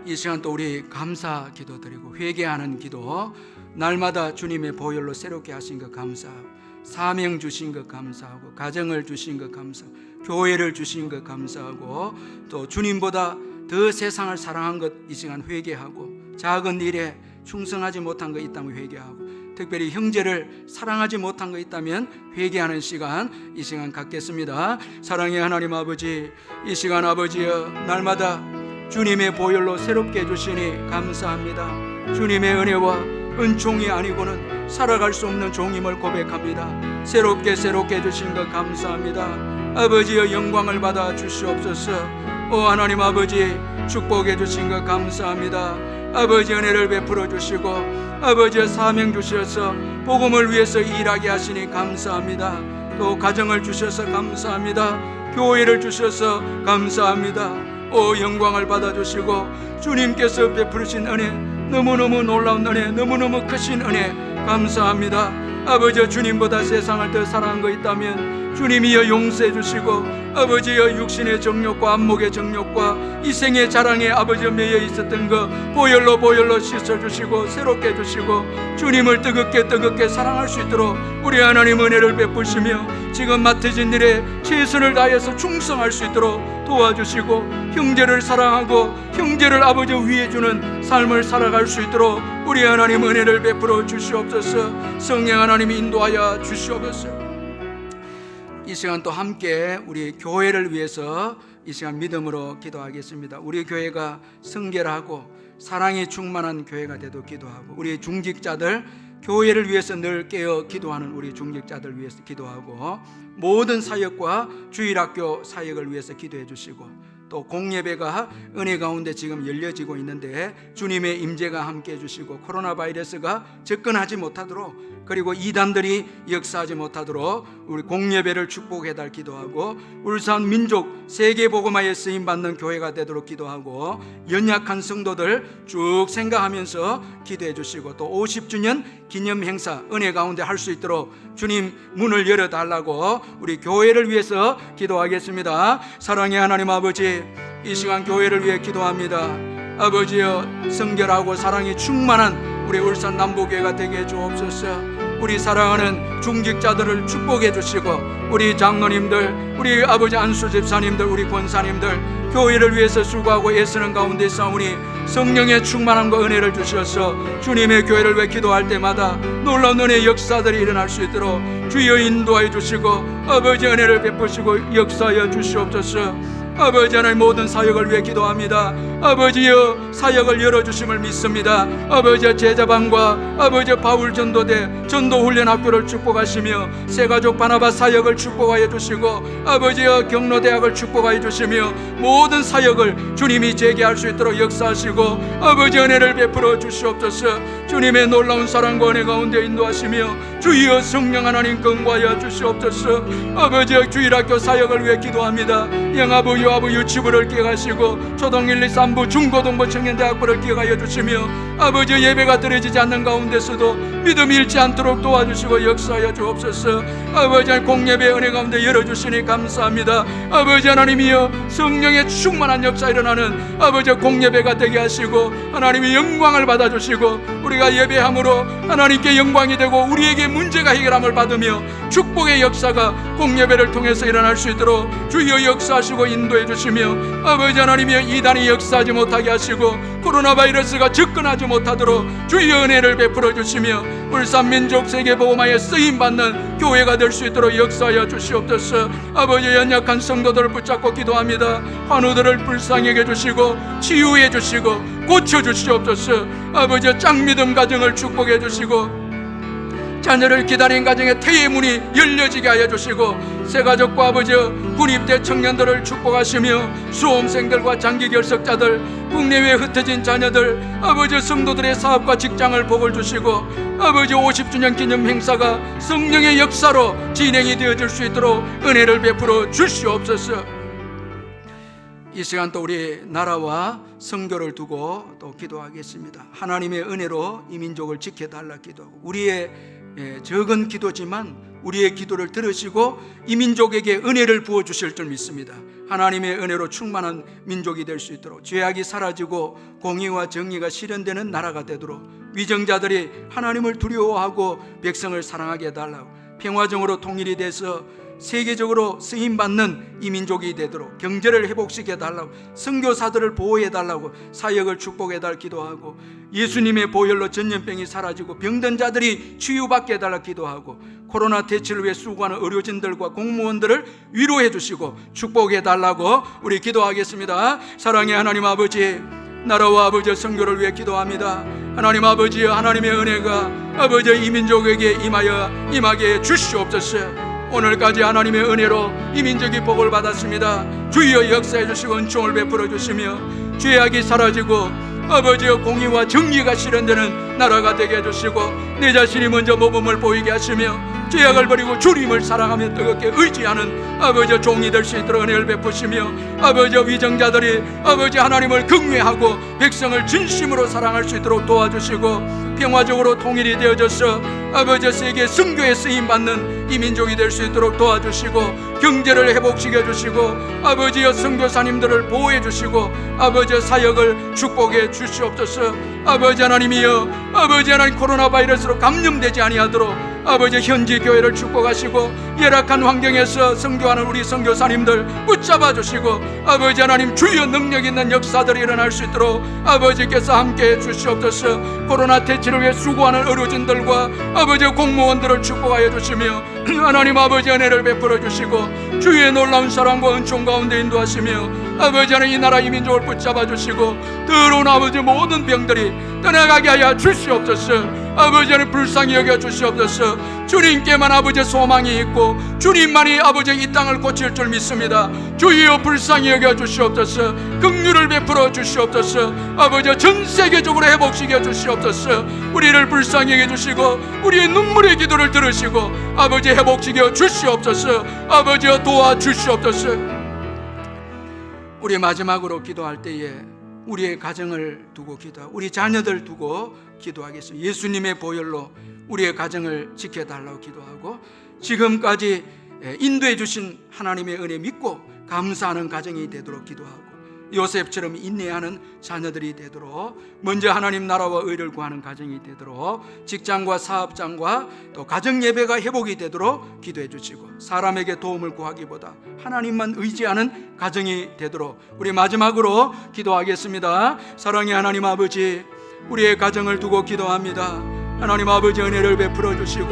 이 시간 또 우리 감사 기도 드리고 회개하는 기도, 날마다 주님의 보혈로 새롭게 하신 것 감사하고, 사명 주신 것 감사하고, 가정을 주신 것 감사하고, 교회를 주신 것 감사하고, 또 주님보다 더 세상을 사랑한 것 이 시간 회개하고, 작은 일에 충성하지 못한 것 있다면 회개하고, 특별히 형제를 사랑하지 못한 것 있다면 회개하는 시간 이 시간 갖겠습니다. 사랑의 하나님 아버지, 이 시간 아버지여 날마다 주님의 보혈로 새롭게 해주시니 감사합니다. 주님의 은혜와 은총이 아니고는 살아갈 수 없는 종임을 고백합니다. 새롭게 해주신 것 감사합니다. 아버지여 영광을 받아 주시옵소서. 오 하나님 아버지, 축복해 주신 것 감사합니다. 아버지 은혜를 베풀어 주시고 아버지의 사명 주셔서 복음을 위해서 일하게 하시니 감사합니다. 또 가정을 주셔서 감사합니다. 교회를 주셔서 감사합니다. 오 영광을 받아주시고 주님께서 베푸신 은혜, 너무너무 놀라운 은혜, 너무너무 크신 은혜 감사합니다. 아버지 주님보다 세상을 더 사랑한 거 있다면 주님이여 용서해 주시고, 아버지여 육신의 정욕과 안목의 정욕과 이생의 자랑에 아버지여 매여 있었던 거 보혈로 씻어주시고 새롭게 해주시고 주님을 뜨겁게 사랑할 수 있도록 우리 하나님 은혜를 베푸시며 지금 맡으신 일에 최선을 다해서 충성할 수 있도록 도와주시고, 형제를 사랑하고 형제를 아버지 위해 주는 삶을 살아갈 수 있도록 우리 하나님 은혜를 베풀어 주시옵소서. 성령 하나님 인도하여 주시옵소서. 이 시간 또 함께 우리 교회를 위해서 이 시간 믿음으로 기도하겠습니다. 우리 교회가 성결하고 사랑이 충만한 교회가 되도록 기도하고, 우리 중직자들 교회를 위해서 늘 깨어 기도하는 우리 중직자들 위해서 기도하고, 모든 사역과 주일학교 사역을 위해서 기도해 주시고, 또 공예배가 은혜 가운데 지금 열려지고 있는데 주님의 임재가 함께 해주시고, 코로나 바이러스가 접근하지 못하도록, 그리고 이단들이 역사하지 못하도록 우리 공예배를 축복해달 기도하고, 울산 민족 세계복음화에 쓰임받는 교회가 되도록 기도하고, 연약한 성도들 쭉 생각하면서 기도해 주시고, 또 50주년 기념 행사 은혜 가운데 할 수 있도록 주님 문을 열어달라고 우리 교회를 위해서 기도하겠습니다. 사랑의 하나님 아버지, 이 시간 교회를 위해 기도합니다. 아버지여, 성결하고 사랑이 충만한 우리 울산 남부교회가 되게 해 주옵소서. 우리 사랑하는 중직자들을 축복해 주시고, 우리 장로님들, 우리 아버지 안수 집사님들, 우리 권사님들 교회를 위해서 수고하고 애쓰는 가운데서 우리 성령의 충만함과 은혜를 주셔서 주님의 교회를 위해 기도할 때마다 놀라운 은혜의 역사들이 일어날 수 있도록 주여 인도하여 주시고, 아버지 은혜를 베푸시고 역사하여 주시옵소서. 아버지 하나님, 모든 사역을 위해 기도합니다. 아버지여, 사역을 열어주심을 믿습니다. 아버지 제자반과 아버지 바울 전도대 전도훈련학교를 축복하시며, 새가족 바나바 사역을 축복하여 주시고, 아버지여 경로대학을 축복하여 주시며, 모든 사역을 주님이 재개할 수 있도록 역사하시고 아버지 은혜를 베풀어 주시옵소서. 주님의 놀라운 사랑과 은혜 가운데 인도하시며 주여 성령 하나님 긍휼하여 주시옵소서. 아버지여, 주일학교 사역을 위해 기도합니다. 영아부 유아부 유치부를 기억하시고, 초등 1, 2, 3부 중고등부 청년대학부를 기억하여 주시며, 아버지 예배가 드려지지 않는 가운데서도 믿음 잃지 않도록 도와주시고 역사하여 주옵소서. 아버지 공예배 은혜 가운데 열어주시니 감사합니다. 아버지 하나님이여, 성령의 충만한 역사 일어나는 아버지 공예배가 되게 하시고 하나님의 영광을 받아주시고, 우리가 예배함으로 하나님께 영광이 되고 우리에게 문제가 해결함을 받으며 축복의 역사가 공예배를 통해서 일어날 수 있도록 주여 역사하시고 인도해 주시며, 아버지 하나님이여, 이단이 역사하지 못하게 하시고 코로나 바이러스가 접근하지 못하도록 주여 은혜를 베풀어 주시며, 울산 민족 세계복음화에 쓰임받는 교회가 될 수 있도록 역사하여 주시옵소서. 아버지 연약한 성도들을 붙잡고 기도합니다. 환우들을 불쌍히 여겨 주시고 치유해 주시고 고쳐 주시옵소서. 아버지 짱믿음 가정을 축복해 주시고, 자녀를 기다린 가정의 태의 문이 열려지게 하여 주시고, 새가족과 아버지 군입대 청년들을 축복하시며, 수험생들과 장기 결석자들, 국내외에 흩어진 자녀들, 아버지 성도들의 사업과 직장을 복을 주시고, 아버지 50주년 기념 행사가 성령의 역사로 진행이 되어질 수 있도록 은혜를 베풀어 주시옵소서. 이 시간 또 우리 나라와 선교를 두고 또 기도하겠습니다. 하나님의 은혜로 이 민족을 지켜달라 기도하고, 우리의 적은 기도지만 우리의 기도를 들으시고 이 민족에게 은혜를 부어주실 줄 믿습니다. 하나님의 은혜로 충만한 민족이 될 수 있도록, 죄악이 사라지고 공의와 정의가 실현되는 나라가 되도록, 위정자들이 하나님을 두려워하고 백성을 사랑하게 해달라고, 평화정으로 통일이 돼서 세계적으로 쓰임받는 이 민족이 되도록 경제를 회복시켜달라고, 선교사들을 보호해달라고, 사역을 축복해달 기도하고, 예수님의 보혈로 전염병이 사라지고 병든 자들이 치유받게 해달라 기도하고, 코로나 대치를 위해 수고하는 의료진들과 공무원들을 위로해 주시고 축복해달라고 우리 기도하겠습니다. 사랑의 하나님 아버지, 나라와 아버지 선교를 위해 기도합니다. 하나님 아버지, 하나님의 은혜가 아버지 이 민족에게 임하게 주시옵소서. 오늘까지 하나님의 은혜로 이 민족이 복을 받았습니다. 주여 역사해 주시고 은총을 베풀어 주시며, 죄악이 사라지고 아버지의 공의와 정의가 실현되는 나라가 되게 해주시고, 내 자신이 먼저 모범을 보이게 하시며 죄악을 버리고 주님을 사랑하며 뜨겁게 의지하는 아버지 종이 될 수 있도록 은혜를 베푸시며, 아버지 위정자들이 아버지 하나님을 경외하고 백성을 진심으로 사랑할 수 있도록 도와주시고, 평화적으로 통일이 되어져서 아버지 세계 선교에 쓰임받는 이 민족이 될 수 있도록 도와주시고, 경제를 회복시켜 주시고, 아버지여 선교사님들을 보호해 주시고, 아버지 사역을 축복해 주시옵소서. 아버지 하나님이여, 아버지 하나님 코로나 바이러스로 감염되지 아니하도록 아버지 현지 교회를 축복하시고, 열악한 환경에서 선교하는 우리 선교사님들 붙잡아 주시고, 아버지 하나님 주여 능력 있는 역사들이 일어날 수 있도록 아버지께서 함께해 주시옵소서. 코로나 대치를 위해 수고하는 의료진들과 아버지 공무원들을 축복하여 주시며, 하나님 아버지 은혜를 베풀어 주시고 주의 놀라운 사랑과 은총 가운데 인도하시며 아버지 하나님 이 나라 이 민족을 붙잡아 주시고 더러운 아버지 모든 병들이 떠나가게 하여 주시옵소서. 아버지 하나님 불쌍히 여겨 주시옵소서. 주님께만 아버지 소망이 있고 주님만이 아버지 이 땅을 고칠 줄 믿습니다. 주여 불쌍히 여겨 주시옵소서. 긍휼을 베풀어 주시옵소서. 아버지 전 세계적으로 회복시켜 주시옵소서. 우리를 불쌍히 여겨 주시고 우리의 눈물의 기도를 들으시고 아버지 회복시켜 주시옵소서. 아버지 도와 주시옵소서. 우리 마지막으로 기도할 때에 우리의 가정을 두고 기도하고 우리 자녀들 두고 기도하겠습니다. 예수님의 보혈로 우리의 가정을 지켜달라고 기도하고 지금까지 인도해 주신 하나님의 은혜 믿고 감사하는 가정이 되도록 기도하고 요셉처럼 인내하는 자녀들이 되도록 먼저 하나님 나라와 의를 구하는 가정이 되도록 직장과 사업장과 또 가정 예배가 회복이 되도록 기도해 주시고 사람에게 도움을 구하기보다 하나님만 의지하는 가정이 되도록 우리 마지막으로 기도하겠습니다. 사랑의 하나님 아버지, 우리의 가정을 두고 기도합니다. 하나님 아버지 은혜를 베풀어 주시고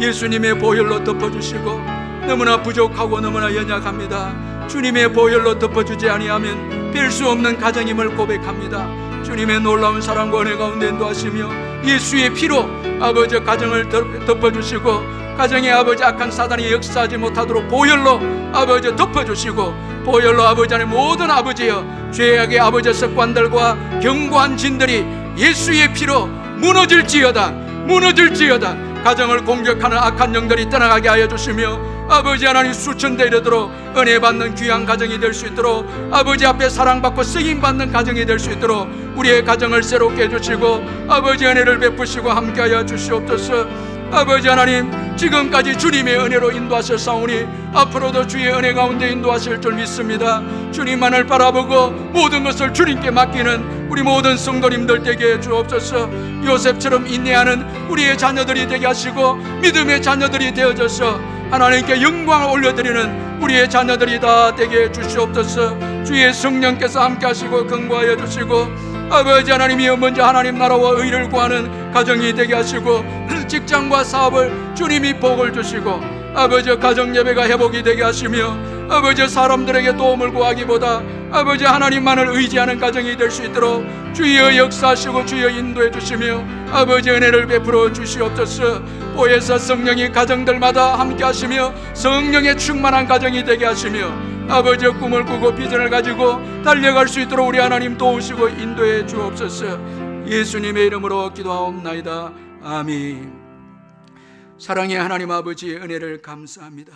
예수님의 보혈로 덮어 주시고 너무나 부족하고 너무나 연약합니다. 주님의 보혈로 덮어주지 아니하면 뺄 수 없는 가정임을 고백합니다. 주님의 놀라운 사랑과 은혜 가운데 인도하시며 예수의 피로 아버지 가정을 덮어주시고 가정에 아버지 악한 사단이 역사하지 못하도록 보혈로 아버지 덮어주시고 보혈로 아버지 안에 모든 아버지여 죄악의 아버지 습관들과 견고한 진들이 예수의 피로 무너질지어다 가정을 공격하는 악한 영들이 떠나가게 하여 주시며 아버지 하나님 수천대 이르도록 은혜 받는 귀한 가정이 될 수 있도록 아버지 앞에 사랑받고 쓰임받는 가정이 될 수 있도록 우리의 가정을 새롭게 해주시고 아버지 은혜를 베푸시고 함께하여 주시옵소서. 아버지 하나님 지금까지 주님의 은혜로 인도하셨사오니 앞으로도 주의 은혜 가운데 인도하실 줄 믿습니다. 주님만을 바라보고 모든 것을 주님께 맡기는 우리 모든 성도님들 되게 주옵소서. 요셉처럼 인내하는 우리의 자녀들이 되게 하시고 믿음의 자녀들이 되어져서 하나님께 영광을 올려드리는 우리의 자녀들이 다 되게 주시옵소서. 주의 성령께서 함께 하시고 근거하여 주시고 아버지 하나님이여 먼저 하나님 나라와 의를 구하는 가정이 되게 하시고 직장과 사업을 주님이 복을 주시고 아버지 가정 예배가 회복이 되게 하시며 아버지 사람들에게 도움을 구하기보다 아버지 하나님만을 의지하는 가정이 될 수 있도록 주여 역사하시고 주여 인도해 주시며 아버지 은혜를 베풀어 주시옵소서. 보혜사 성령이 가정들마다 함께 하시며 성령의 충만한 가정이 되게 하시며 아버지 꿈을 꾸고 비전을 가지고 달려갈 수 있도록 우리 하나님 도우시고 인도해 주옵소서. 예수님의 이름으로 기도하옵나이다. 아멘. 사랑의 하나님 아버지의 은혜를 감사합니다.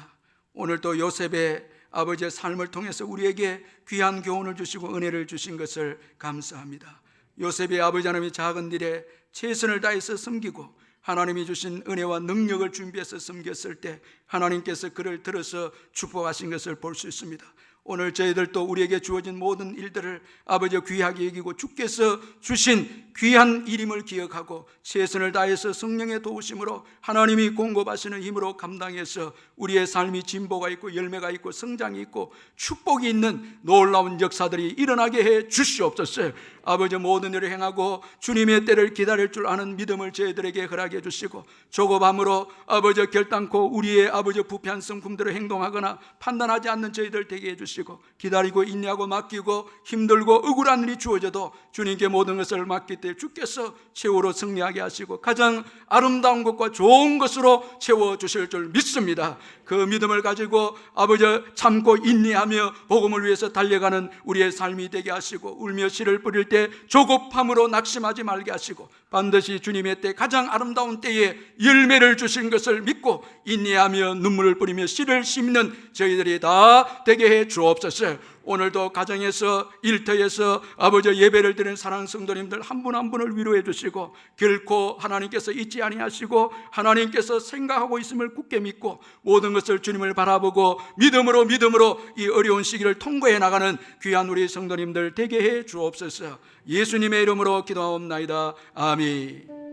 오늘도 요셉의 아버지의 삶을 통해서 우리에게 귀한 교훈을 주시고 은혜를 주신 것을 감사합니다. 요셉의 아버지 하나님이 작은 일에 최선을 다해서 섬기고 하나님이 주신 은혜와 능력을 준비해서 섬겼을 때 하나님께서 그를 들어서 축복하신 것을 볼 수 있습니다. 오늘 저희들도 우리에게 주어진 모든 일들을 아버지 귀하게 여기고 주께서 주신 귀한 일임을 기억하고 최선을 다해서 성령의 도우심으로 하나님이 공급하시는 힘으로 감당해서 우리의 삶이 진보가 있고 열매가 있고 성장이 있고 축복이 있는 놀라운 역사들이 일어나게 해 주시옵소서. 아버지 모든 일을 행하고 주님의 때를 기다릴 줄 아는 믿음을 저희들에게 허락해 주시고 조급함으로 아버지 결단코 우리의 아버지 부패한 성품대로 행동하거나 판단하지 않는 저희들 되게 해주시고 기다리고 인내하고 맡기고 힘들고 억울한 일이 주어져도 주님께 모든 것을 맡기 때문에 주께서 최후로 승리하게 하시고 가장 아름다운 것과 좋은 것으로 채워주실 줄 믿습니다. 그 믿음을 가지고 아버지 참고 인내하며 복음을 위해서 달려가는 우리의 삶이 되게 하시고 울며 씨를 뿌릴 때 조급함으로 낙심하지 말게 하시고 반드시 주님의 때 가장 아름다운 때에 열매를 주신 것을 믿고 인내하며 눈물을 뿌리며 씨를 심는 저희들이 다 되게 해 주옵소서. 오늘도 가정에서 일터에서 아버지 예배를 드리는 사랑하는 성도님들 한 분 한 분을 위로해 주시고 결코 하나님께서 잊지 아니하시고 하나님께서 생각하고 있음을 굳게 믿고 모든 것을 주님을 바라보고 믿음으로 이 어려운 시기를 통과해 나가는 귀한 우리 성도님들 되게 해 주옵소서. 예수님의 이름으로 기도하옵나이다. 아멘.